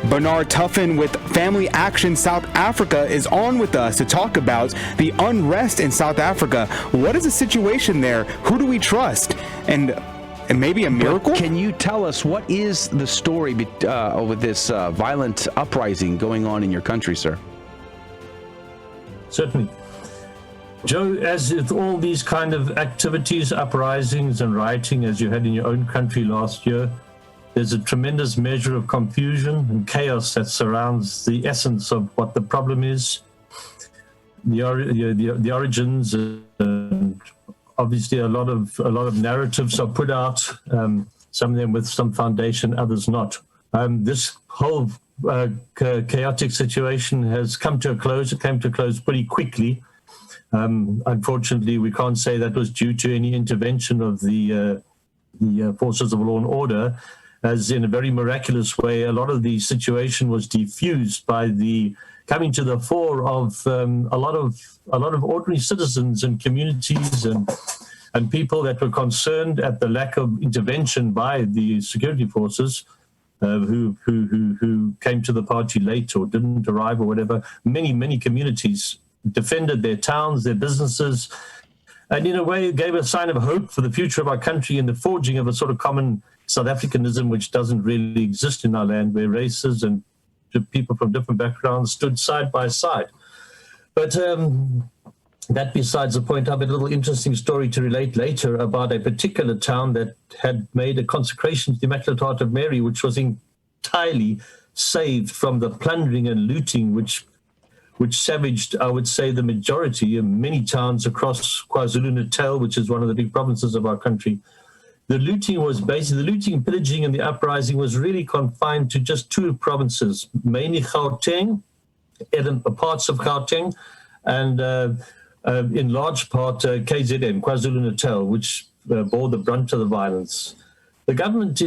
Bernard Tuffin with Family Action South Africa is on with us to talk about the unrest in South Africa. What is the situation there? Who do we trust? And maybe a miracle? Can you tell us what is the story with this violent uprising going on in your country, sir? Certainly. Joe, as with all these kind of activities, uprisings and rioting, as you had in your own country last year, there's a tremendous measure of confusion and chaos that surrounds the essence of what the problem is, the origins, and obviously a lot of narratives are put out, some of them with some foundation, others not. This whole chaotic situation has come to a close. It came to a close pretty quickly. Unfortunately, we can't say that was due to any intervention of the forces of law and order, as in a very miraculous way, a lot of the situation was diffused by the coming to the fore of a lot of ordinary citizens and communities and people that were concerned at the lack of intervention by the security forces, who came to the party late or didn't arrive or whatever. Many communities defended their towns, their businesses, and in a way gave a sign of hope for the future of our country and the forging of a sort of common South Africanism, which doesn't really exist in our land, where races and people from different backgrounds stood side by side. But that besides the point, I have a little interesting story to relate later about a particular town that had made a consecration to the Immaculate Heart of Mary, which was entirely saved from the plundering and looting which savaged, I would say, the majority of many towns across KwaZulu-Natal, which is one of the big provinces of our country. The looting, pillaging, and the uprising was really confined to just two provinces, mainly Gauteng, parts of Gauteng, and in large part KZN, KwaZulu-Natal, which bore the brunt of the violence. The government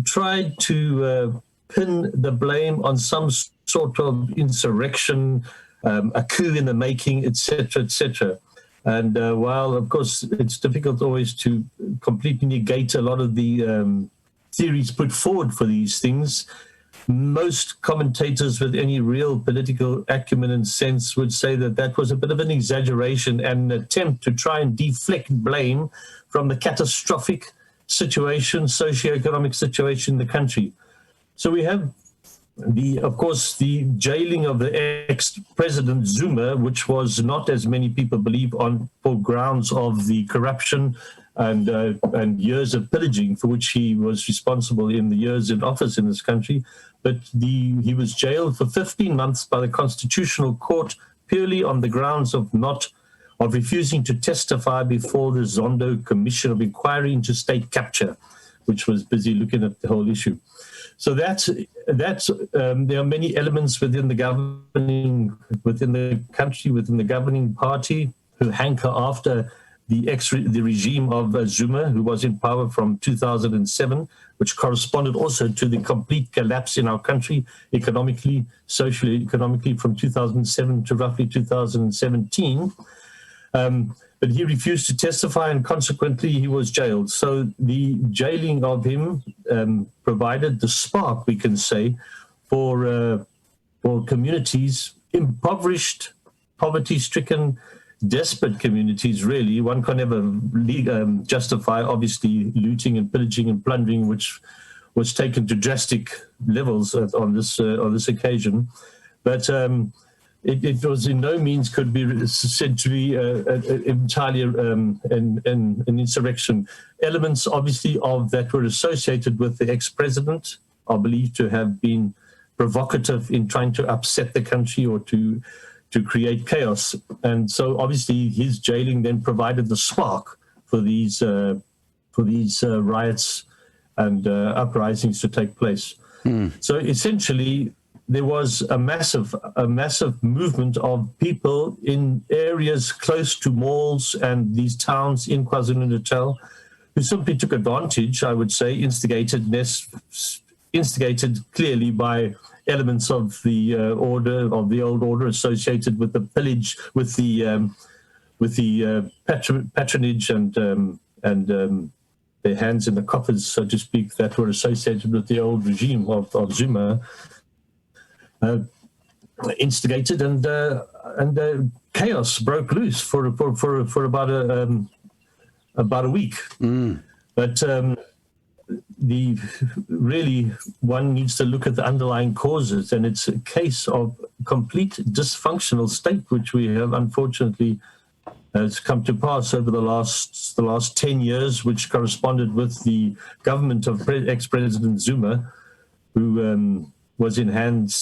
tried to pin the blame on some sort of insurrection, a coup in the making, etc., etc. And while, of course, it's difficult always to completely negate a lot of the theories put forward for these things, most commentators with any real political acumen and sense would say that that was a bit of an exaggeration and an attempt to try and deflect blame from the catastrophic situation, socioeconomic situation in the country. So we have of course, the jailing of the ex-president Zuma, which was not, as many people believe, for grounds of the corruption and years of pillaging for which he was responsible in the years in office in this country. But he was jailed for 15 months by the Constitutional Court purely on the grounds of refusing to testify before the Zondo Commission of Inquiry into State Capture, which was busy looking at the whole issue. So that's there are many elements within the country, within the governing party, who hanker after the regime of Zuma, who was in power from 2007, which corresponded also to the complete collapse in our country, economically, socially, economically, from 2007 to roughly 2017. But he refused to testify, and consequently he was jailed. So the jailing of him provided the spark, we can say, for communities, impoverished, poverty-stricken, desperate communities, really. One can never justify, obviously, looting and pillaging and plundering, which was taken to drastic levels on this occasion. But it was in no means could be said to be entirely an insurrection. Elements, obviously, of that were associated with the ex-president are believed to have been provocative in trying to upset the country or to create chaos. And so, obviously, his jailing then provided the spark for these riots and uprisings to take place. So, essentially, there was a massive movement of people in areas close to malls and these towns in KwaZulu-Natal who simply took advantage, I would say, instigated clearly by elements of the old order associated with the pillage, with the patronage and their hands in the coffers, so to speak, that were associated with the old regime of Zuma. instigated, and chaos broke loose for about a week. But really one needs to look at the underlying causes, and it's a case of complete dysfunctional state, which we have unfortunately has come to pass over the last 10 years, which corresponded with the government of ex-President Zuma, who was in hand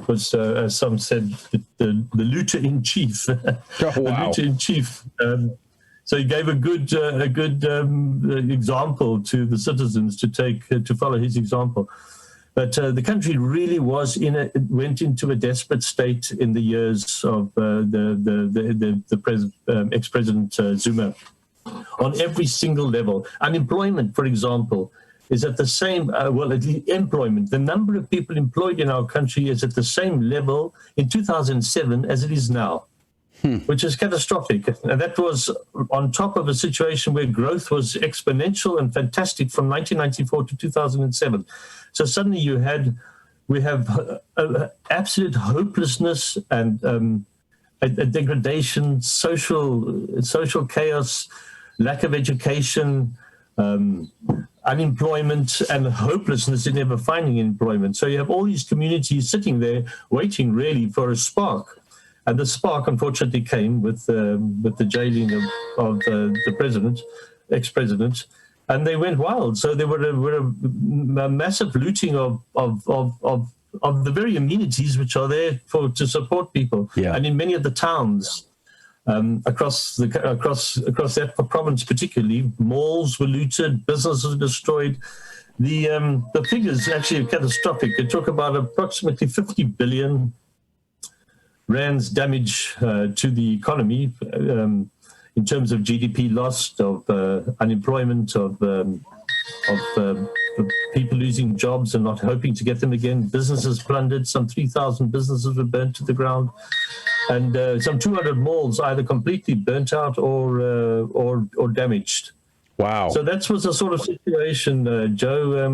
was, as some said, the looter in chief. Oh, wow. The looter in chief. So he gave a good example to the citizens to follow his example. But the country really went into a desperate state in the years of ex-President Zuma on every single level. Unemployment, for example, is at the same, employment. The number of people employed in our country is at the same level in 2007 as it is now, which is catastrophic. And that was on top of a situation where growth was exponential and fantastic from 1994 to 2007. So suddenly we have absolute hopelessness and a degradation, social chaos, lack of education, unemployment, and hopelessness in never finding employment. So you have all these communities sitting there waiting really for a spark. And the spark, unfortunately, came with the jailing of the president, ex-president, and they went wild. So there were a massive looting of the very amenities which are there to support people. Yeah. And in many of the towns across that province, particularly, malls were looted, businesses were destroyed. The figures actually are catastrophic. They talk about approximately 50 billion Rand's damage to the economy in terms of GDP lost, of unemployment, of people losing jobs and not hoping to get them again. Businesses plundered. Some 3,000 businesses were burnt to the ground, and some 200 malls either completely burnt out or damaged. Wow. So that was the sort of situation, Joe,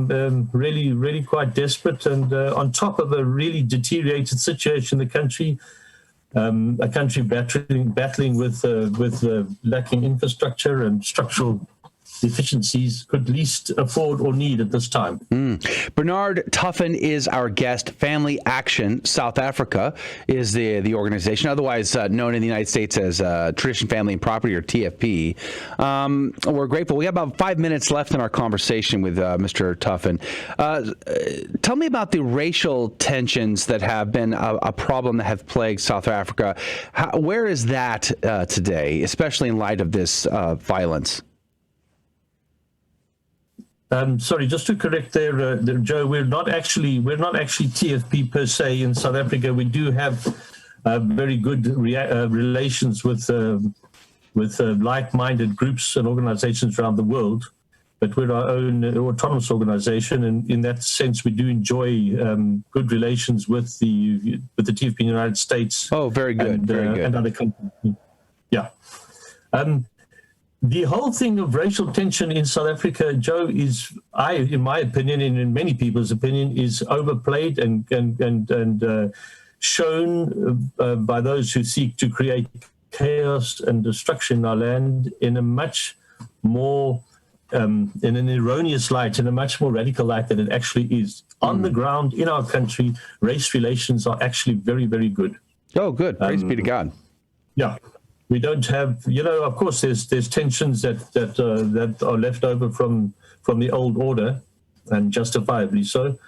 really, really quite desperate. And on top of a really deteriorated situation in the country, a country battling with lacking infrastructure and structural deficiencies could least afford or need at this time. Bernard Tuffin is our guest. Family Action South Africa is the organization, otherwise known in the United States as Tradition, Family and Property, or TFP. We're grateful. We have about 5 minutes left in our conversation with Mr. Tuffin. Tell me about the racial tensions that have been a problem that have plagued South Africa. Where is that today, especially in light of this violence? Sorry, just to correct there, Joe, we're not actually TFP per se in South Africa. We do have very good relations with like-minded groups and organizations around the world, but we're our own autonomous organization, and in that sense, we do enjoy good relations with the TFP in the United States. Oh, very good, very good. And other countries. Yeah. The whole thing of racial tension in South Africa, Joe, in my opinion, and in many people's opinion, is overplayed and shown by those who seek to create chaos and destruction in our land in a much more, in an erroneous light, in a much more radical light than it actually is. On the ground in our country, race relations are actually very, very good. Oh, good. Praise be to God. Yeah. We don't have, of course, there's tensions that are left over from the old order, and justifiably so,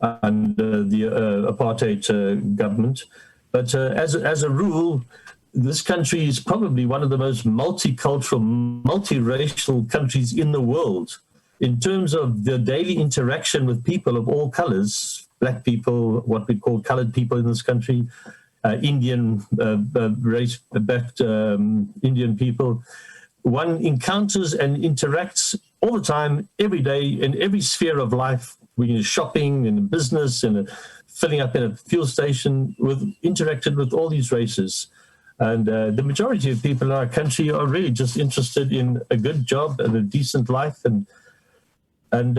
under the apartheid government. But as a rule, this country is probably one of the most multicultural, multiracial countries in the world in terms of the daily interaction with people of all colors, black people, what we call colored people in this country, Indian race-backed Indian people. One encounters and interacts all the time, every day, in every sphere of life, when you're shopping, in business, and filling up in a fuel station, interacted with all these races. And the majority of people in our country are really just interested in a good job and a decent life, and And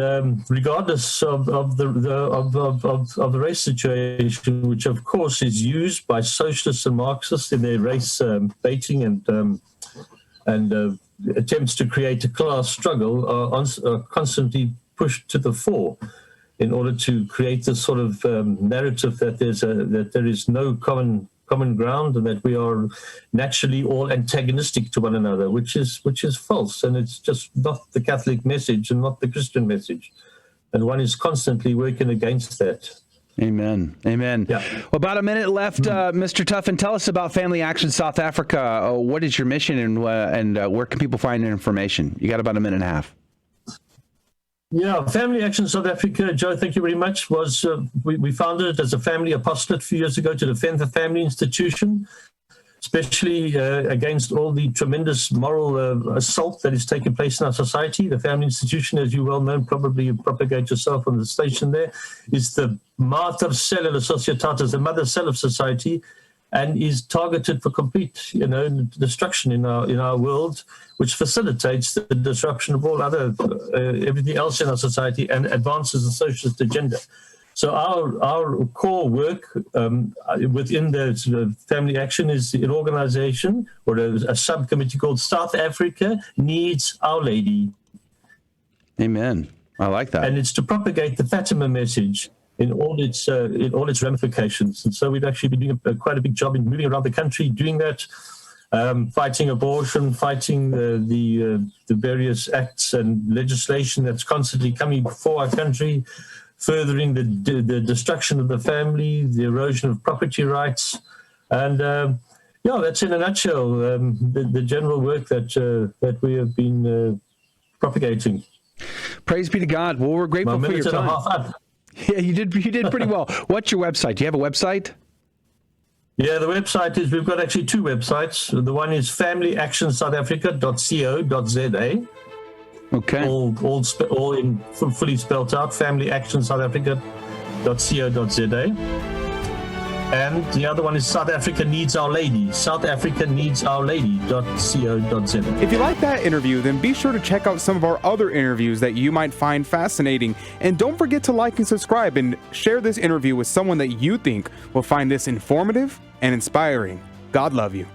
regardless of the race situation, which of course is used by socialists and Marxists in their race baiting and attempts to create a class struggle, are constantly pushed to the fore in order to create this sort of narrative that there is no common ground and that we are naturally all antagonistic to one another, which is false, and it's just not the Catholic message and not the Christian message, and one is constantly working against that. Amen. Amen. Yeah. Well, about a minute left, Mr. Tuffin. Tell us about Family Action South Africa. What is your mission, and where can people find information? You got about a minute and a half. Yeah, Family Action South Africa, Joe, thank you very much, was we founded it as a family apostolate a few years ago to defend the family institution, especially against all the tremendous moral assault that is taking place in our society. The family institution, as you well know, probably you propagate yourself on the station there, is the mater cellula societatis, the mother cell of society, and is targeted for complete, destruction in our world, which facilitates the disruption of all other everything else in our society and advances the socialist agenda. So our core work within the sort of Family Action is an organization or a subcommittee called South Africa Needs Our Lady. Amen. I like that. And it's to propagate the Fatima message in all its ramifications. And so we've actually been doing quite a big job in moving around the country doing that, fighting abortion, fighting the various acts and legislation that's constantly coming before our country, furthering the destruction of the family, the erosion of property rights. And that's in a nutshell the general work that we have been propagating. Praise be to God. Well, we're grateful for your time. Yeah, you did pretty well. What's your website? Do you have a website? Yeah, the website is, we've got actually two websites. The one is familyactionsouthafrica.co.za. Okay. All in fully spelled out, familyactionsouthafrica.co.za. And the other one is South Africa Needs Our Lady, southafricaneedsourlady.co.za. If you like that interview, then be sure to check out some of our other interviews that you might find fascinating. And don't forget to like and subscribe and share this interview with someone that you think will find this informative and inspiring. God love you.